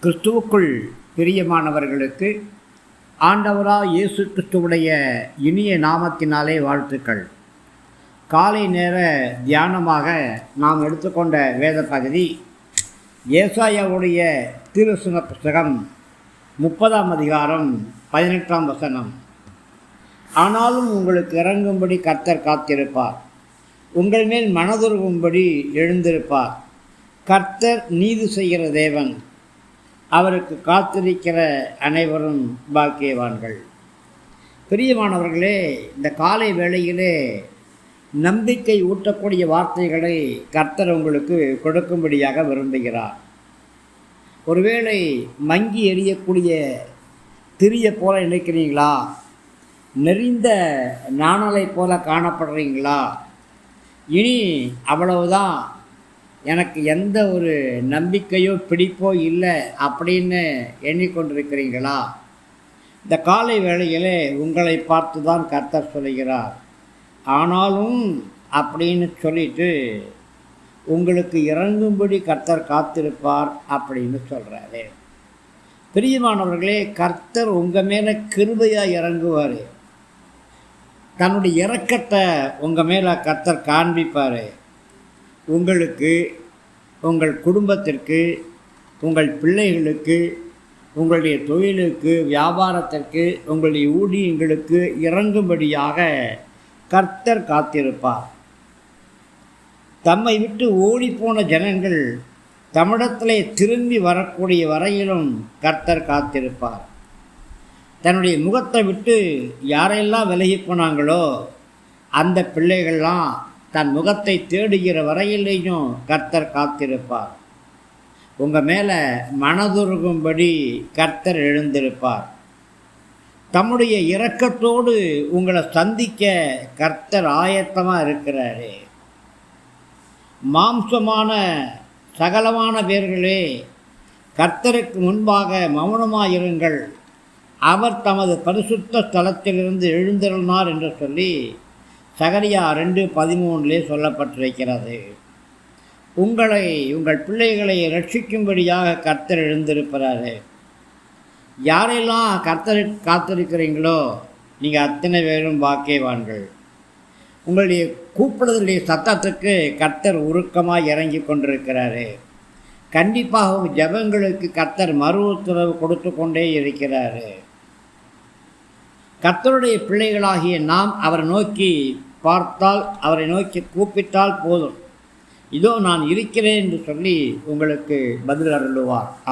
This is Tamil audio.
கிறிஸ்துவுக்குள் பிரியமானவர்களுக்கு ஆண்டவராக இயேசு கிறிஸ்துவுடைய இனிய நாமத்தினாலே வாழ்த்துக்கள். காலை நேர தியானமாக நாம் எடுத்துக்கொண்ட வேத பகுதி ஏசாயாவுடைய தீர்க்கதரிசன புஸ்தகம் 30ஆம் அதிகாரம் 18ஆம் வசனம். ஆனாலும் உங்களுக்கு இறங்கும்படி கர்த்தர் காத்திருப்பார், உங்கள் மேல் மனதுருகும்படி எழுந்திருப்பார். கர்த்தர் நீதி செய்கிற தேவன், அவருக்கு காத்திருக்கிற அனைவரும் பாக்கியவான்கள். பிரியமானவர்களே, இந்த காலை வேளையிலே நம்பிக்கை ஊட்டக்கூடிய வார்த்தைகளை கர்த்தர் உங்களுக்கு கொடுக்கும்படியாக விரும்புகிறார். ஒருவேளை மங்கி எரியக்கூடிய திரிய போல நினைக்கிறீங்களா? நெறிந்த நாணலை போல காணப்படுறீங்களா? இனி அவ்வளவுதான், எனக்கு எந்த ஒரு நம்பிக்கையோ பிடிப்போ இல்லை அப்படின்னு எண்ணிக்கொண்டிருக்கிறீங்களா? இந்த காலை வேளையிலே உங்களை பார்த்து தான் கர்த்தர் சொல்கிறார். ஆனாலும் அப்படின்னு சொல்லிட்டு உங்களுக்கு இறங்கும்படி கர்த்தர் காத்திருப்பார் அப்படின்னு சொல்கிறாரு. பிரியமானவர்களே, கர்த்தர் உங்கள் மேலே கிருபையாக இறங்குவார். தன்னுடைய இரக்கத்தை உங்கள் மேலே கர்த்தர் காண்பிப்பார். உங்களுக்கு, உங்கள் குடும்பத்திற்கு, உங்கள் பிள்ளைகளுக்கு, உங்களுடைய தொழிலுக்கு, வியாபாரத்திற்கு, உங்களுடைய ஊழியங்களுக்கு இறங்கும்படியாக கர்த்தர் காத்திருப்பார். தம்மை விட்டு ஓடிப்போன ஜனங்கள் தமிழத்திலே திரும்பி வரக்கூடிய வரையிலும் கர்த்தர் காத்திருப்பார். தன்னுடைய முகத்தை விட்டு யாரெல்லாம் விலகி போனாங்களோ அந்த பிள்ளைகள்லாம் தன் முகத்தை தேடுகிற வரையிலேயும் கர்த்தர் காத்திருப்பார். உங்கள் மேலே மனதுருகும்படி கர்த்தர் எழுந்திருப்பார். தம்முடைய இரக்கத்தோடு உங்களை சந்திக்க கர்த்தர் ஆயத்தமாக இருக்கிறாரு. மாம்சமான சகலமான பேர்களே, கர்த்தருக்கு முன்பாக மௌனமாயிருங்கள், அவர் தமது பரிசுத்த ஸ்தலத்திலிருந்து எழுந்தருளினார் என்று சொல்லி சகரியா 2:13 சொல்லப்பட்டிருக்கிறது. உங்களை, உங்கள் பிள்ளைகளை ரட்சிக்கும்படியாக கர்த்தர் எழுந்திருக்கிறாரு. யாரெல்லாம் கர்த்தரை காத்திருக்கிறீங்களோ நீங்கள் அத்தனை பேரும் பாக்கியவான்கள். உங்களுடைய கூப்பிடுதலுடைய சத்தத்துக்கு கர்த்தர் உருக்கமாக இறங்கி கொண்டிருக்கிறாரு. கண்டிப்பாக ஜெபங்களுக்கு கர்த்தர் மறு உத்தரவு கொடுத்து கொண்டே இருக்கிறாரு. கர்த்தருடைய பிள்ளைகளாகிய நாம் அவரை நோக்கி பார்த்தால், அவரை நோக்கி கூப்பிட்டால் போதும், இதோ நான் இருக்கிறேன் என்று சொல்லி உங்களுக்கு பதில் அருளுவார்.